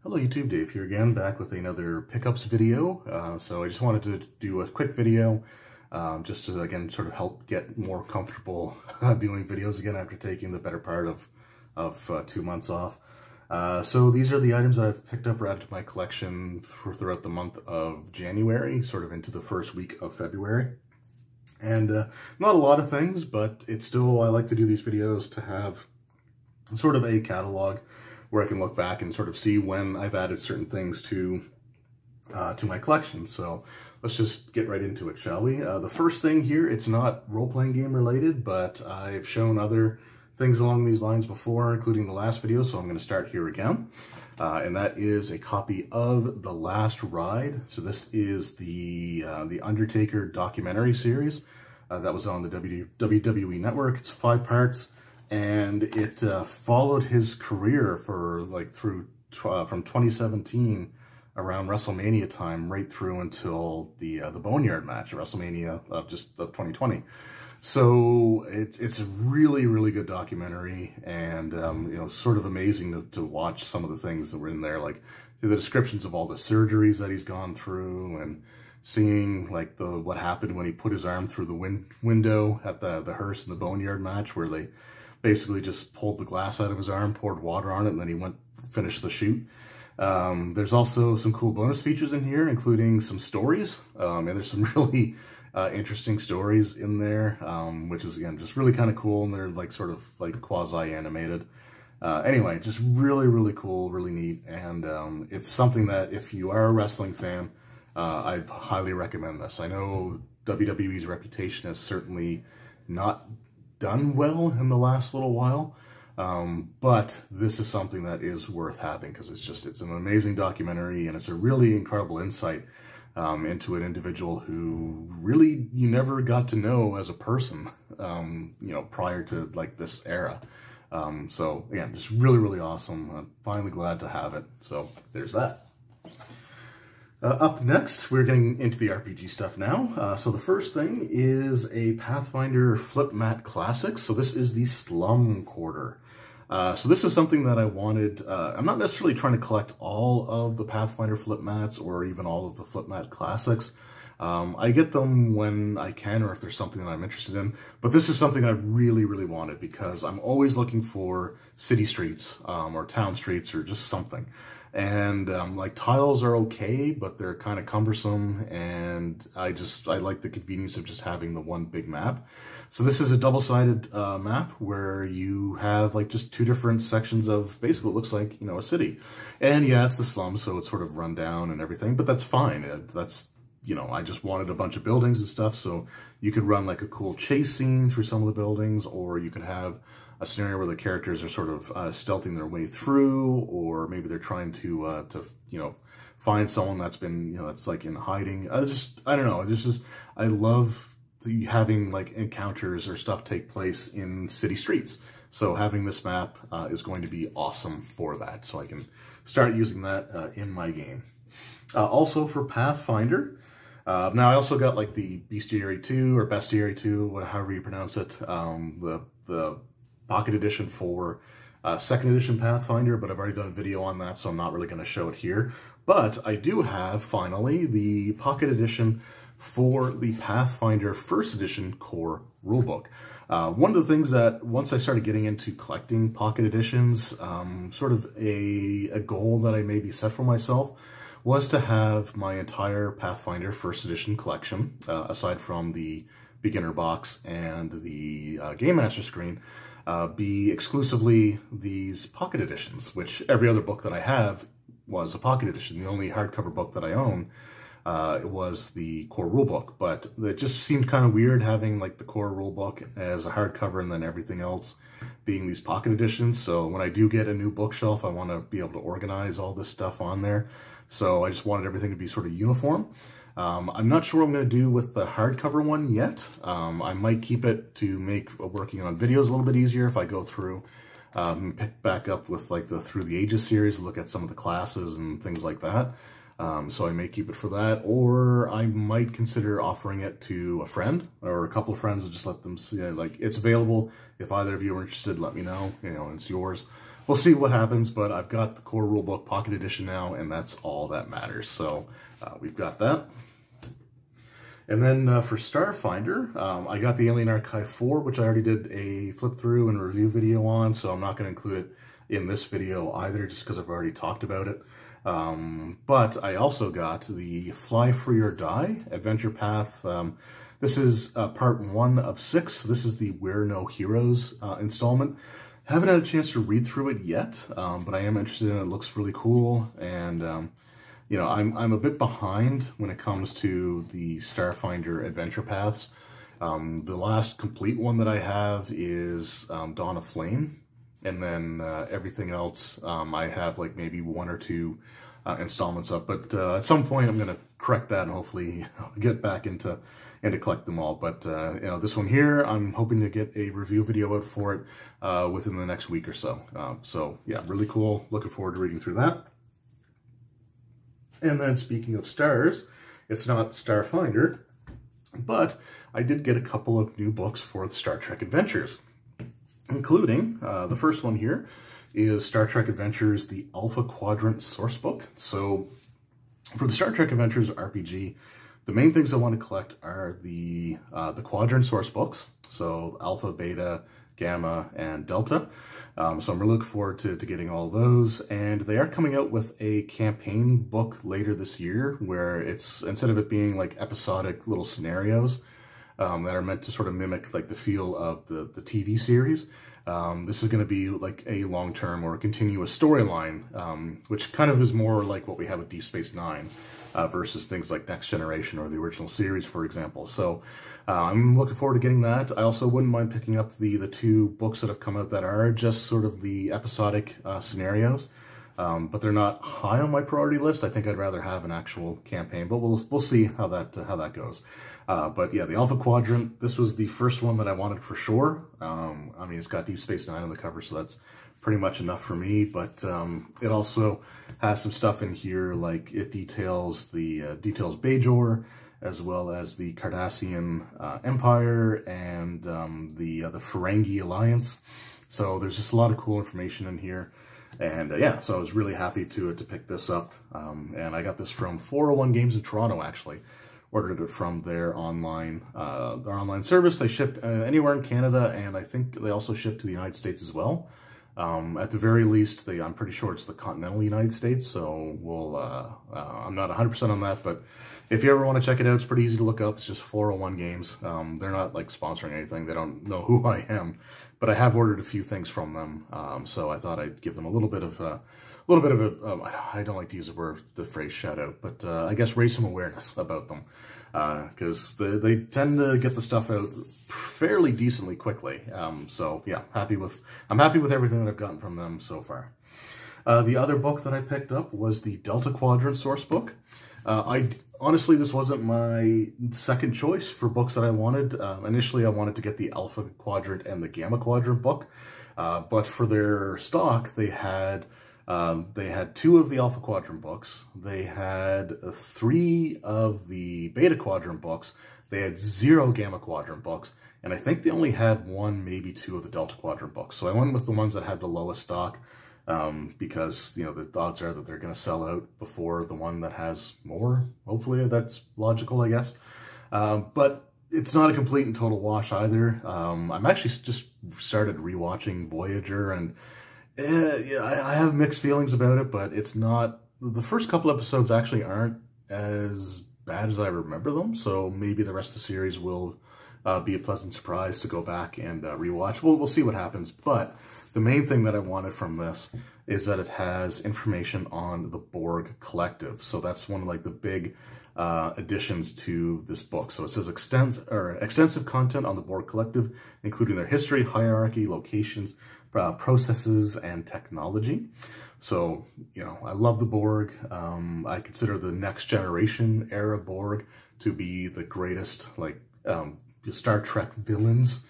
Hello YouTube, Dave here again, back with another pickups video. So I just wanted to do a quick video just to again sort of help get more comfortable doing videos again after taking the better part of 2 months off. So these are the items that I've picked up or added to my collection throughout the month of January, sort of into the first week of February. And not a lot of things, but it's still, I like to do these videos to have sort of a catalog where I can look back and sort of see when I've added certain things to my collection. So let's just get right into it, shall we? The first thing here, it's not role-playing game related, but I've shown other things along these lines before, including the last video, so I'm going to start here again. And that is a copy of The Last Ride. So this is the Undertaker documentary series that was on the WWE Network. It's 5 parts. And it followed his career for from 2017 around WrestleMania time right through until the Boneyard match at WrestleMania of 2020. So it's a really, really good documentary, and you know, sort of amazing to watch some of the things that were in there, like the descriptions of all the surgeries that he's gone through, and seeing like what happened when he put his arm through the window at the Hearst and the Boneyard match, where they basically just pulled the glass out of his arm, poured water on it, and then he finished the shoot. There's also some cool bonus features in here, including some stories, and there's some really interesting stories in there, which is, again, just really kind of cool, and they're like sort of like quasi-animated. Anyway, just really, really cool, really neat, and it's something that if you are a wrestling fan, I'd highly recommend this. I know WWE's reputation has certainly not done well in the last little while, but this is something that is worth having because it's an amazing documentary, and it's a really incredible insight into an individual who really you never got to know as a person, you know, prior to like this era. So again, just really, really awesome. I'm finally glad to have it. So there's that. Up next, we're getting into the RPG stuff now. So the first thing is a Pathfinder flip mat classic. So this is the Slum Quarter. So this is something that I wanted. I'm not necessarily trying to collect all of the Pathfinder flip mats or even all of the flip mat classics. I get them when I can, or if there's something that I'm interested in. But this is something I really, really wanted because I'm always looking for city streets or town streets or just something. And like tiles are okay, but they're kind of cumbersome, and I like the convenience of just having the one big map. So this is a double-sided map where you have like just 2 different sections of basically what looks like, you know, a city. And yeah, it's the slums, so it's sort of run down and everything, but that's fine. That's, you know, I just wanted a bunch of buildings and stuff, so you could run like a cool chase scene through some of the buildings, or you could have a scenario where the characters are sort of stealthing their way through, or maybe they're trying to you know, find someone that's been, you know, that's like in hiding. I don't know. I love having like encounters or stuff take place in city streets. So having this map is going to be awesome for that. So I can start using that in my game. Also for Pathfinder. Now I also got like the Bestiary 2 or Bestiary 2, however you pronounce it, the Pocket Edition for 2nd edition Pathfinder, but I've already done a video on that, so I'm not really going to show it here. But I do have, finally, the Pocket Edition for the Pathfinder 1st edition core rulebook. One of the things that, once I started getting into collecting Pocket Editions, sort of a goal that I maybe set for myself, was to have my entire Pathfinder 1st edition collection, aside from the beginner box and the Game Master screen, be exclusively these pocket editions, which every other book that I have was a pocket edition. The only hardcover book that I own was the core rulebook, but it just seemed kind of weird having like the core rulebook as a hardcover and then everything else being these pocket editions. So when I do get a new bookshelf, I want to be able to organize all this stuff on there. So I just wanted everything to be sort of uniform. I'm not sure what I'm going to do with the hardcover one yet. I might keep it to make working on videos a little bit easier if I go through, pick back up with like the Through the Ages series, look at some of the classes and things like that. So I may keep it for that, or I might consider offering it to a friend or a couple of friends and just let them see, like, it's available. If either of you are interested, let me know, you know, it's yours. we'll see what happens, but I've got the core rulebook pocket edition now, and that's all that matters. So we've got that. And then for Starfinder, I got the Alien Archive 4, which I already did a flip through and review video on, so I'm not going to include it in this video either, just because I've already talked about it. But I also got the Fly Free or Die Adventure Path. This is part 1 of 6. This is the We're No Heroes installment. Haven't had a chance to read through it yet, but I am interested in it. It looks really cool, and you know, I'm a bit behind when it comes to the Starfinder adventure paths. The last complete one that I have is Dawn of Flame, and then everything else I have like maybe 1 or 2 installments up. But at some point I'm going to correct that and hopefully get back into collect them all. But you know, this one here, I'm hoping to get a review video out for it within the next week or so. So yeah, really cool. Looking forward to reading through that. And then speaking of stars, it's not Starfinder, but I did get a couple of new books for the Star Trek Adventures, including the first one here is Star Trek Adventures, the Alpha Quadrant Sourcebook. So for the Star Trek Adventures RPG, the main things I want to collect are the Quadrant Sourcebooks, so Alpha, Beta, Gamma, and Delta. So I'm really looking forward to getting all those, and they are coming out with a campaign book later this year where it's, instead of it being like episodic little scenarios that are meant to sort of mimic like the feel of the TV series, this is going to be like a long-term or a continuous storyline, which kind of is more like what we have with Deep Space Nine versus things like Next Generation or the original series, for example. So I'm looking forward to getting that. I also wouldn't mind picking up the 2 books that have come out that are just sort of the episodic scenarios, but they're not high on my priority list. I think I'd rather have an actual campaign, but we'll see how that goes. But yeah, the Alpha Quadrant, this was the first one that I wanted for sure. I mean, it's got Deep Space Nine on the cover, so that's pretty much enough for me, but it also has some stuff in here, like it details Bajor, as well as the Cardassian Empire and the Ferengi Alliance. So there's just a lot of cool information in here, and yeah, so I was really happy to pick this up, and I got this from 401 Games in Toronto, actually. Ordered it from their online service. They ship anywhere in Canada, and I think they also ship to the United States as well. At the very least, I'm pretty sure it's the continental United States, so we'll, I'm not 100% on that, but if you ever want to check it out, it's pretty easy to look up. It's just 401 Games. They're not like sponsoring anything. They don't know who I am, but I have ordered a few things from them, so I thought I'd give them a little bit of a, I don't like to use the phrase shout out, but I guess raise some awareness about them, because they tend to get the stuff out fairly decently quickly. So yeah, I'm happy with everything that I've gotten from them so far. The other book that I picked up was the Delta Quadrant Sourcebook. Honestly, this wasn't my second choice for books that I wanted. Initially, I wanted to get the Alpha Quadrant and the Gamma Quadrant book, but for their stock, they had 2 of the Alpha Quadrant books, they had 3 of the Beta Quadrant books, they had 0 Gamma Quadrant books, and I think they only had 1, maybe 2 of the Delta Quadrant books. So I went with the ones that had the lowest stock, because, you know, the odds are that they're going to sell out before the one that has more. Hopefully that's logical, I guess. But it's not a complete and total wash either. I'm actually just started rewatching Voyager, and yeah, I have mixed feelings about it, but it's not, the first couple episodes actually aren't as bad as I remember them, so maybe the rest of the series will be a pleasant surprise to go back and rewatch. We'll see what happens, but the main thing that I wanted from this is that it has information on the Borg Collective. So that's one of like the big additions to this book. So it says extensive content on the Borg Collective, including their history, hierarchy, locations, processes, and technology. So, you know, I love the Borg. I consider the Next Generation era Borg to be the greatest, like, Star Trek villains.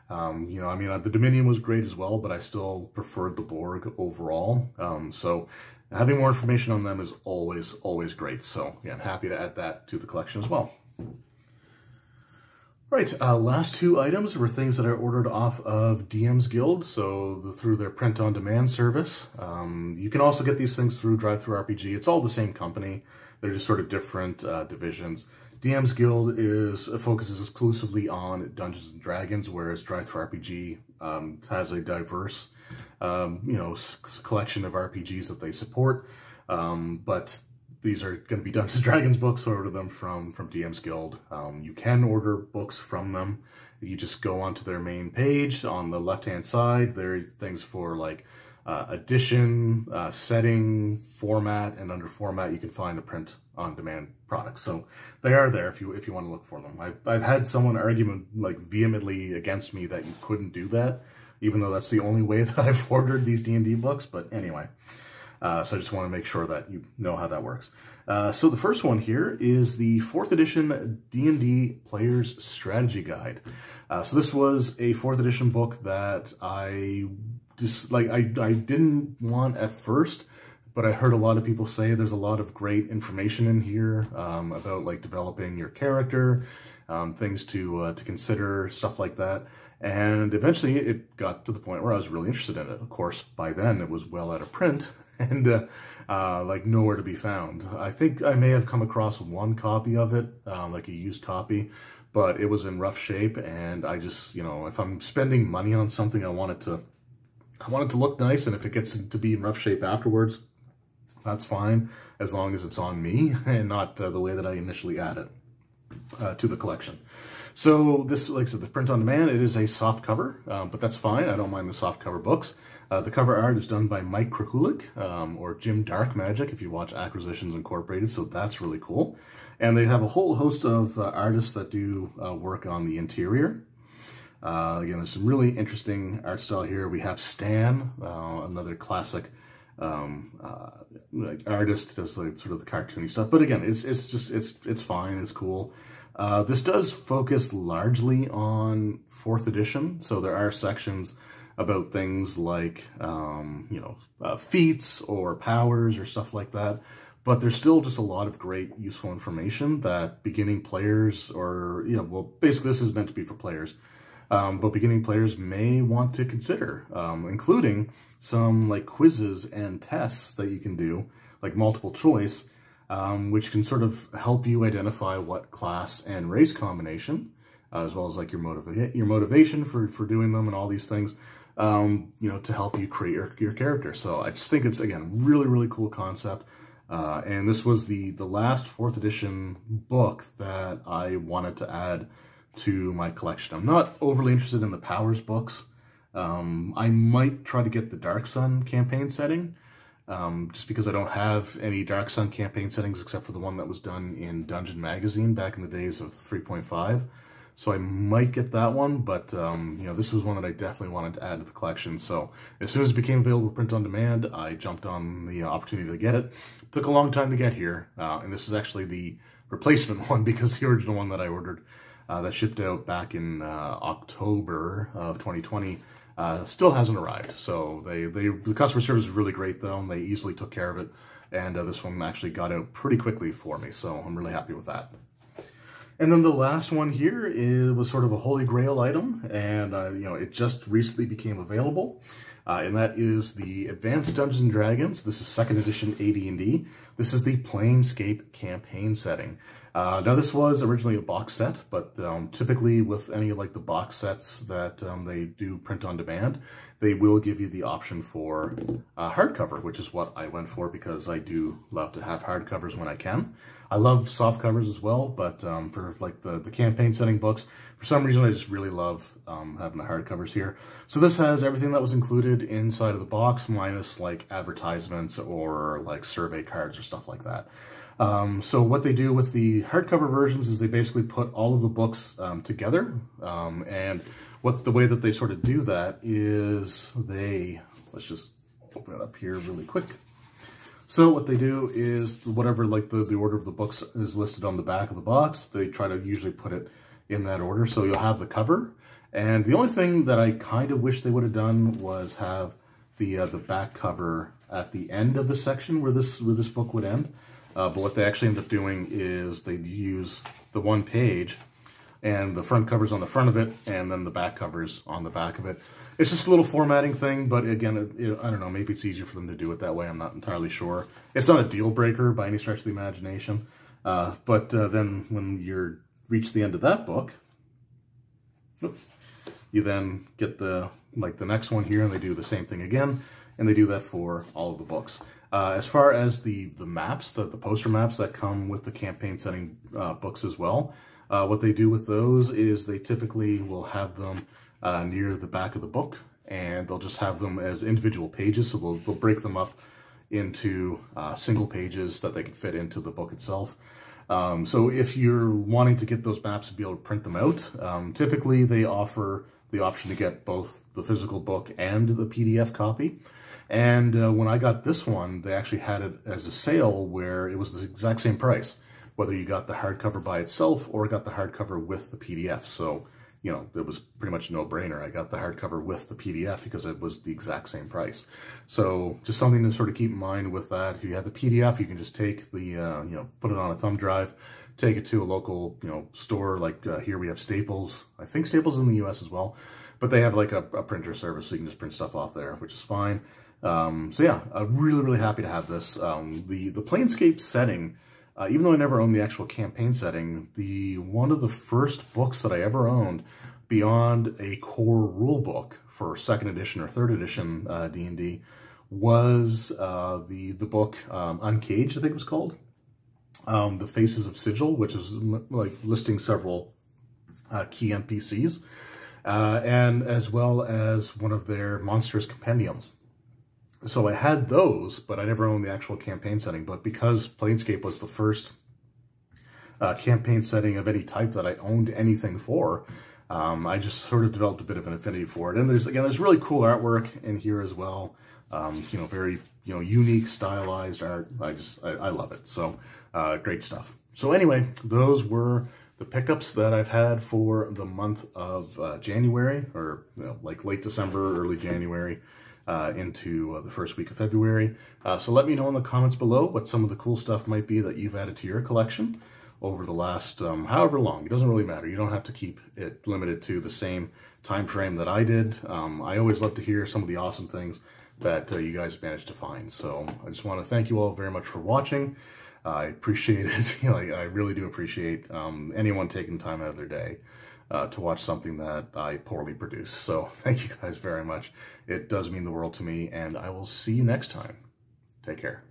You know, I mean, the Dominion was great as well, but I still preferred the Borg overall. So having more information on them is always great. So yeah, I'm happy to add that to the collection as well. Right, last two items were things that I ordered off of DM's Guild, so through their print-on-demand service. You can also get these things through DriveThruRPG. It's all the same company. They're just sort of different divisions. DM's Guild focuses exclusively on Dungeons & Dragons, whereas DriveThruRPG has a diverse collection of RPGs that they support. But these are going to be Dungeons & Dragons books, so I order them from DM's Guild. You can order books from them. You just go onto their main page. On the left-hand side, there are things for like edition, setting, format, and under format, you can find the print-on-demand products. So they are there if you want to look for them. I've had someone argue like vehemently against me that you couldn't do that, even though that's the only way that I've ordered these D&D books. But anyway. So I just want to make sure that you know how that works. So the first one here is the 4th edition D&D Player's Strategy Guide. So this was a 4th edition book that I didn't want at first, but I heard a lot of people say there's a lot of great information in here about like developing your character, things to consider, stuff like that. And eventually it got to the point where I was really interested in it. Of course, by then it was well out of print and like nowhere to be found. I think I may have come across one copy of it, like a used copy, but it was in rough shape. And I just, if I'm spending money on something, I want it to look nice. And if it gets to be in rough shape afterwards, that's fine, as long as it's on me and not the way that I initially add it to the collection. So this, like I said, the print on demand, it is a soft cover, but that's fine. I don't mind the soft cover books. The cover art is done by Mike Krahulik, or Jim Dark Magic, if you watch Acquisitions Incorporated, so that's really cool. And they have a whole host of artists that do work on the interior. Again, there's some really interesting art style here. We have Stan, another classic like artist, does like sort of the cartoony stuff. But again, it's fine, it's cool. This does focus largely on 4th edition, so there are sections about things like, feats or powers or stuff like that, but there's still just a lot of great useful information that beginning players or, well, basically this is meant to be for players, but beginning players may want to consider, including some like quizzes and tests that you can do, like multiple choice, which can sort of help you identify what class and race combination, as well as like your motivation for doing them and all these things, to help you create your character. So I just think it's, again, really, really cool concept. And this was the last 4th edition book that I wanted to add to my collection. I'm not overly interested in the Powers books. I might try to get the Dark Sun campaign setting, just because I don't have any Dark Sun campaign settings except for the one that was done in Dungeon Magazine back in the days of 3.5. So I might get that one, but this was one that I definitely wanted to add to the collection. So as soon as it became available print on demand, I jumped on the opportunity to get it. It took a long time to get here, and this is actually the replacement one because the original one that I ordered that shipped out back in October of 2020 still hasn't arrived. So the customer service is really great though, and they easily took care of it. And this one actually got out pretty quickly for me, so I'm really happy with that. And then the last one here was sort of a holy grail item, and it just recently became available, and that is the Advanced Dungeons & Dragons. This is 2nd edition AD&D. This is the Planescape campaign setting. Now this was originally a box set, but typically with any of like the box sets that they do print on demand, they will give you the option for hardcover, which is what I went for because I do love to have hardcovers when I can. I love soft covers as well, but for like the campaign setting books, for some reason I just really love having the hardcovers here. So this has everything that was included inside of the box, minus like advertisements or like survey cards or stuff like that. So what they do with the hardcover versions is they basically put all of the books together, and the way that they sort of do that is let's just open it up here really quick. So what they do is whatever like the order of the books is listed on the back of the box, they try to usually put it in that order. So you'll have the cover, and the only thing that I kind of wish they would have done was have the back cover at the end of the section where this book would end. But what they actually end up doing is they use the one page and the front cover's on the front of it, and then the back cover's on the back of it. It's just a little formatting thing, but again, I don't know, maybe it's easier for them to do it that way. I'm not entirely sure. It's not a deal breaker by any stretch of the imagination, but then when you reach the end of that book, you then get the next one here, and they do the same thing again, and they do that for all of the books. As far as the maps, the poster maps that come with the campaign setting books as well, what they do with those is they typically will have them near the back of the book, and they'll just have them as individual pages, so they'll break them up into single pages that they can fit into the book itself. So if you're wanting to get those maps and be able to print them out, typically they offer the option to get both the physical book and the PDF copy. And when I got this one, they actually had it as a sale where it was the exact same price, whether you got the hardcover by itself or got the hardcover with the PDF. So, you know, it was pretty much a no-brainer. I got the hardcover with the PDF because it was the exact same price. So just something to sort of keep in mind with that. If you have the PDF, you can just take the, you know, put it on a thumb drive, take it to a local, you know, store. Like here we have Staples. I think Staples is in the US as well, but they have like a printer service, so you can just print stuff off there, which is fine. So yeah, I'm really, really happy to have this. The Planescape setting, even though I never owned the actual campaign setting, one of the first books that I ever owned beyond a core rule book for 2nd edition or 3rd edition D&D was the book Uncaged, I think it was called. The Faces of Sigil, which is like listing several key NPCs, and as well as one of their monstrous compendiums. So I had those, but I never owned the actual campaign setting. But because Planescape was the first campaign setting of any type that I owned anything for, I just sort of developed a bit of an affinity for it. And there's really cool artwork in here as well. You know, very, you know, unique, stylized art. I love it. So great stuff. So anyway, those were the pickups that I've had for the month of January, or you know, like late December, early January. Into the first week of February. So let me know in the comments below what some of the cool stuff might be that you've added to your collection over the last however long. It doesn't really matter. You don't have to keep it limited to the same time frame that I did. I always love to hear some of the awesome things that you guys managed to find. So I just want to thank you all very much for watching. I appreciate it. You know, I really do appreciate anyone taking time out of their day to watch something that I poorly produce. So thank you guys very much. It does mean the world to me, and I will see you next time. Take care.